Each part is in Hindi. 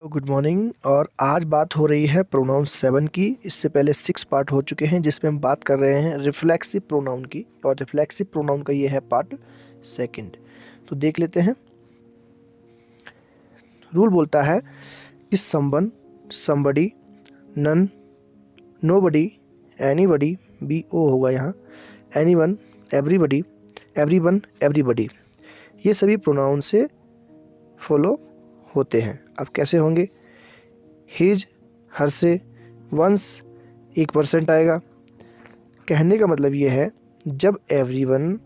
तो गुड मॉर्निंग। और आज बात हो रही है प्रोनाउन 7 की। इससे पहले 6 पार्ट हो चुके हैं जिसमें हम बात कर रहे हैं रिफ्लेक्सिव प्रोनाउन की, और रिफ्लेक्सिव प्रोनाउन का ये है पार्ट सेकंड। तो देख लेते हैं। रूल बोलता है कि someone, somebody, none, nobody, anybody, B O होगा यहाँ, एनीवन, एवरीबडी, एवरीवन, एवरीबडी, ये सभी प्रोनाउन से फॉलो होते हैं। अब कैसे होंगे? हिज, हर से, वंस 1% आएगा। कहने का मतलब ये है जब एवरीवन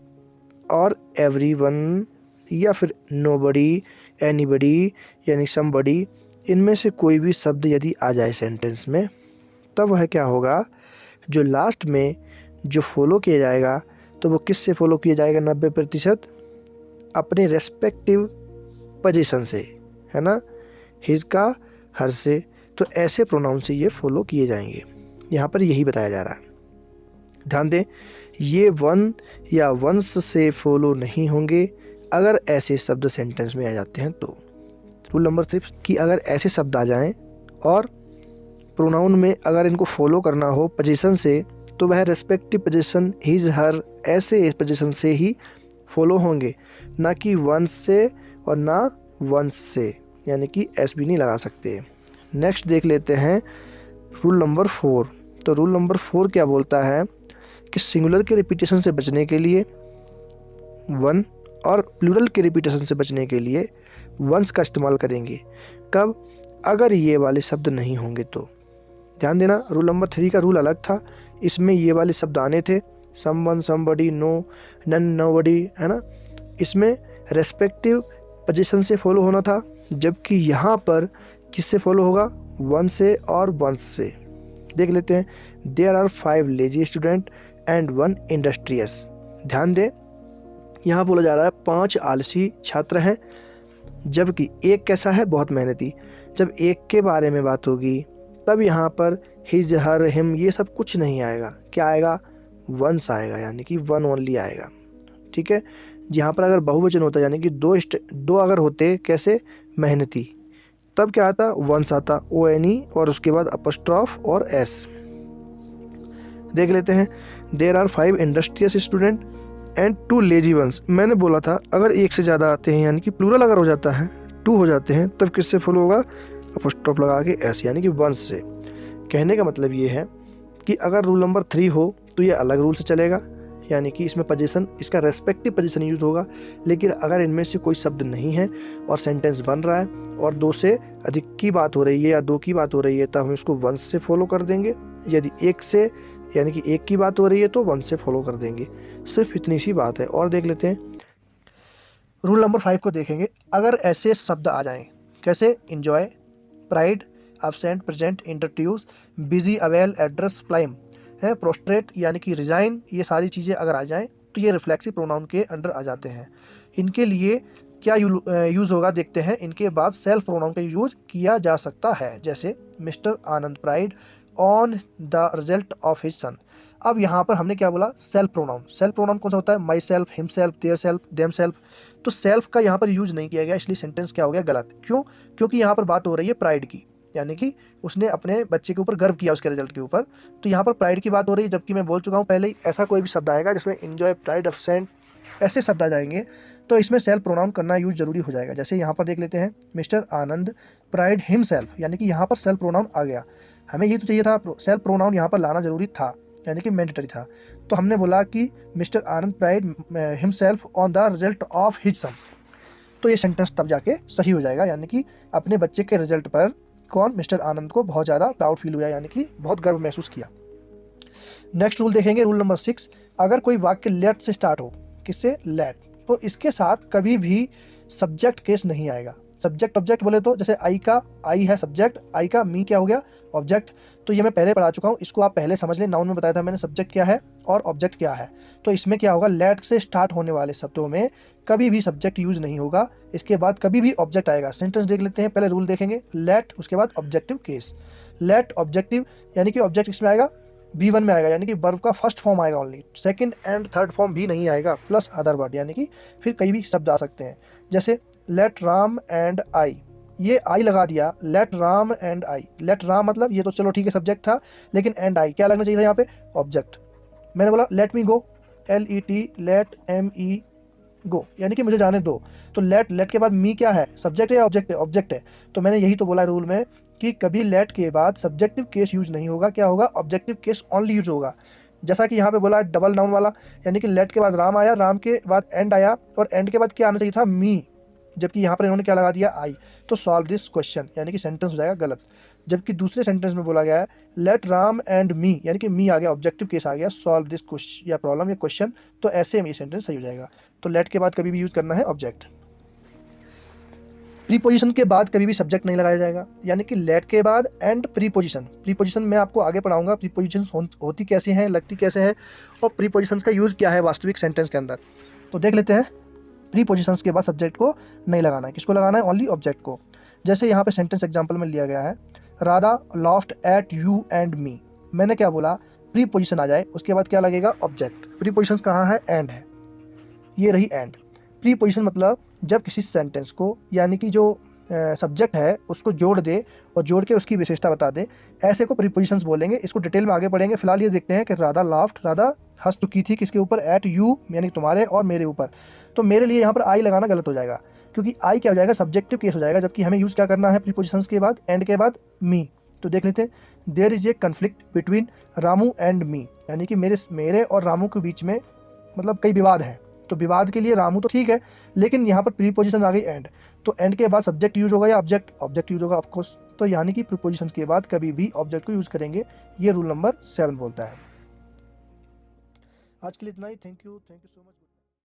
और एवरीवन या फिर नोबडी, एनीबडी यानी समबडी, इनमें से कोई भी शब्द यदि आ जाए सेंटेंस में, तब वह क्या होगा, जो लास्ट में जो फॉलो किया जाएगा तो वो किससे फॉलो किया जाएगा? 90% अपने रेस्पेक्टिव पोजीशन से, है ना। हिज का, हर से, तो ऐसे प्रोनाउन से ये फॉलो किए जाएंगे। यहाँ पर यही बताया जा रहा है। ध्यान दें, ये वन या वंस से फॉलो नहीं होंगे अगर ऐसे शब्द सेंटेंस में आ जाते हैं तो। रूल नंबर 3 कि अगर ऐसे शब्द आ जाएं और प्रोनाउन में अगर इनको फॉलो करना हो पोजीशन से, तो वह रेस्पेक्टिव पोजीशन हिज, हर, ऐसे पोजीशन से ही फॉलो होंगे, ना कि वंस से और ना वंस से, यानी कि एस भी नहीं लगा सकते। नेक्स्ट देख लेते हैं रूल नंबर 4। तो रूल नंबर 4 क्या बोलता है कि सिंगुलर के रिपीटेशन से बचने के लिए वन और प्लूरल के रिपीटेशन से बचने के लिए वंस का इस्तेमाल करेंगे। कब? अगर ये वाले शब्द नहीं होंगे तो। ध्यान देना, रूल नंबर 3 का रूल अलग था, इसमें ये वाले शब्द आने थे, someone, somebody, no, none, nobody, है ना। इसमें रेस्पेक्टिव पोजीशन से फॉलो होना था, जबकि यहाँ पर किससे फॉलो होगा? वन से और वंस से। देख लेते हैं। There are 5 lazy student and 1 industrious. ध्यान दें, यहाँ बोला जा रहा है 5 आलसी छात्र हैं, जबकि एक कैसा है? बहुत मेहनती। जब एक के बारे में बात होगी तब यहाँ पर हिज, हर, हिम ये सब कुछ नहीं आएगा। क्या आएगा? वंस आएगा, यानी कि वन ओनली आएगा। ठीक है। यहाँ पर अगर बहुवचन होता, यानी कि दो अगर होते, कैसे? मेहनती, तब क्या आता? वंस आता, ओ एन ई, और उसके बाद अपस्ट्रॉफ और एस। देख लेते हैं। There are 5 industrious student and 2 lazy ones. मैंने बोला था अगर एक से ज़्यादा आते हैं, यानी कि प्लूरल अगर हो जाता है, 2 हो जाते हैं, तब किससे फॉलो होगा? अपस्ट्रॉफ लगा के एस, यानी कि वंस से। कहने का मतलब ये है कि अगर रूल नंबर 3 हो तो ये अलग रूल से चलेगा, यानी कि इसमें पोजीशन, इसका रेस्पेक्टिव पोजीशन यूज होगा। लेकिन अगर इनमें से कोई शब्द नहीं है और सेंटेंस बन रहा है और 2 से अधिक की बात हो रही है या 2 की बात हो रही है, तब हम इसको वंस से फॉलो कर देंगे। यदि 1 से, यानी कि 1 की बात हो रही है, तो वंस से फॉलो कर देंगे। सिर्फ इतनी सी बात है। और देख लेते हैं रूल नंबर 5 को देखेंगे। अगर ऐसे शब्द आ जाएं, कैसे? Enjoy, pride, absent, present, introduce, busy, avail, address, फ्लाइम है, प्रोस्ट्रेट यानी कि रिजाइन, ये सारी चीज़ें अगर आ जाएं तो ये रिफ्लेक्सिव प्रोनाउन के अंडर आ जाते हैं। इनके लिए क्या यूज़ होगा देखते हैं। इनके बाद सेल्फ प्रोनाउन का यूज किया जा सकता है, जैसे mister Anand pride on the result of his son. अब यहाँ पर हमने क्या बोला? Self pronoun. सेल्फ प्रोनाउन कौन सा होता है? My self, him self, their self, them self. तो सेल्फ का यहाँ पर यूज नहीं किया गया, इसलिए सेंटेंस क्या हो गया? गलत। क्यों? क्योंकि यहाँ पर बात हो रही है प्राइड की, यानी कि उसने अपने बच्चे के ऊपर गर्व किया, उसके रिजल्ट के ऊपर। तो यहाँ पर प्राइड की बात हो रही है, जबकि मैं बोल चुका हूँ पहले ही, ऐसा कोई भी शब्द आएगा जिसमें एंजॉय, प्राइड, एब्सेंट ऐसे शब्द आ जाएंगे तो इसमें सेल्फ प्रोनाउन करना यूज जरूरी हो जाएगा। जैसे यहाँ पर देख लेते हैं, मिस्टर आनंद प्राइड हिम सेल्फ, यानी कि यहाँ पर सेल्फ प्रोनाउन आ गया। हमें ये तो चाहिए था सेल्फ प्रोनाउन यहाँ पर लाना जरूरी था, यानी कि मैंडेटरी था। तो हमने बोला कि mister Anand pride him self on the result of his son. तो ये सेंटेंस तब जाके सही हो जाएगा, यानी कि अपने बच्चे के रिजल्ट पर कौन? मिस्टर आनंद को बहुत ज़्यादा प्राउड फील हुआ, यानी कि बहुत गर्व महसूस किया। नेक्स्ट रूल देखेंगे, रूल नंबर 6। अगर कोई वाक्य लेट से स्टार्ट हो, किससे? लेट, तो इसके साथ कभी भी सब्जेक्ट केस नहीं आएगा। सब्जेक्ट ऑब्जेक्ट बोले तो जैसे आई का, आई है सब्जेक्ट, आई का मी क्या हो गया? ऑब्जेक्ट। तो ये मैं पहले पढ़ा चुका हूँ, इसको आप पहले समझ लें। नाउन में बताया था मैंने सब्जेक्ट क्या है और ऑब्जेक्ट क्या है। तो इसमें क्या होगा? लेट से स्टार्ट होने वाले शब्दों में कभी भी सब्जेक्ट यूज नहीं होगा, इसके बाद कभी भी ऑब्जेक्ट आएगा। सेंटेंस देख लेते हैं, पहले रूल देखेंगे। लेट, उसके बाद ऑब्जेक्टिव केस। लेट ऑब्जेक्टिव, यानी कि ऑब्जेक्ट इसमें आएगा B1 में आएगा, यानी कि वर्ब का फर्स्ट फॉर्म आएगा only, second and third form भी नहीं आएगा, प्लस अदर वर्ड, यानी कि फिर कई भी शब्द आ सकते हैं। जैसे लेट राम एंड आई, ये आई लगा दिया, let Ram and I, let Ram मतलब ये तो चलो ठीक है सब्जेक्ट था, लेकिन एंड आई क्या लगना चाहिए था यहाँ पे, ऑब्जेक्ट। मैंने बोला लेट मी गो, LET, लेट ME गो, यानी कि मुझे जाने दो। तो लेट के बाद मी क्या है, सब्जेक्ट है या ऑब्जेक्ट है, ऑब्जेक्ट है। तो मैंने यही तो बोला रूल में कि कभी लेट के बाद सब्जेक्टिव केस यूज नहीं होगा, क्या होगा, ऑब्जेक्टिव केस ओनली यूज होगा। जैसा कि यहाँ पे बोला डबल नाउन वाला, यानी कि लेट के बाद राम आया, राम के बाद एंड आया, और एंड के बाद क्या आना चाहिए था, मी, जबकि यहाँ पर इन्होंने क्या लगा दिया, आई। तो सॉल्व दिस क्वेश्चन, यानी कि सेंटेंस हो जाएगा गलत। जबकि दूसरे सेंटेंस में बोला गया है लेट राम एंड मी, यानी कि मी आ गया, ऑब्जेक्टिव केस आ गया, सॉल्व दिस क्वेश्चन या प्रॉब्लम या क्वेश्चन। तो ऐसे में ये सेंटेंस सही हो जाएगा। तो लेट के बाद कभी भी यूज करना है ऑब्जेक्ट। प्रीपोजिशन के बाद कभी भी सब्जेक्ट नहीं लगाया जाएगा, यानी कि लेट के बाद एंड प्रीपोजिशन। प्रीपोजिशन मैं आपको आगे पढ़ाऊंगा, प्रीपोजिशन होती कैसे हैं, लगती कैसे हैं, और प्रीपोजिशन का यूज़ क्या है वास्तविक सेंटेंस के अंदर। तो देख लेते हैं। प्रीपोजिशंस के बाद सब्जेक्ट को नहीं लगाना है, किसको लगाना है, ओनली ऑब्जेक्ट को। जैसे यहाँ पे सेंटेंस एग्जांपल में लिया गया है, Radha laughed at you and me. मैंने क्या बोला, प्रीपोजिशन आ जाए उसके बाद क्या लगेगा, ऑब्जेक्ट। प्रीपोजिशंस कहाँ है, एंड है, ये रही एंड। प्रीपोजिशन मतलब जब किसी सेंटेंस को, यानी कि जो सब्जेक्ट है उसको जोड़ दे और जोड़ के उसकी विशेषता बता दे, ऐसे को प्रीपोजिशंस बोलेंगे। इसको डिटेल में आगे पढ़ेंगे। फिलहाल ये देखते हैं कि राधा लाफ्ट, राधा हंस चुकी थी किसके ऊपर, एट यू, यानी तुम्हारे और मेरे ऊपर। तो मेरे लिए यहाँ पर आई लगाना गलत हो जाएगा, क्योंकि आई क्या हो जाएगा, सब्जेक्टिव केस हो जाएगा, जबकि हमें यूज़ क्या करना है प्रीपोजिशंस के बाद, एंड के बाद मी। तो देख लेते हैं, there is a conflict between Ramu and me, यानी कि मेरे और रामू के बीच में मतलब कई विवाद हैं। तो विवाद के लिए रामू तो ठीक है, लेकिन यहाँ पर प्रीपोजिशन आ गई एंड। तो एंड के बाद सब्जेक्ट यूज होगा या ऑब्जेक्ट, ऑब्जेक्ट यूज होगा ऑफकोर्स। तो यानी कि प्रीपोजिशन के बाद कभी भी ऑब्जेक्ट को यूज करेंगे, ये रूल नंबर 7 बोलता है। आज के लिए इतना ही। Thank you so much.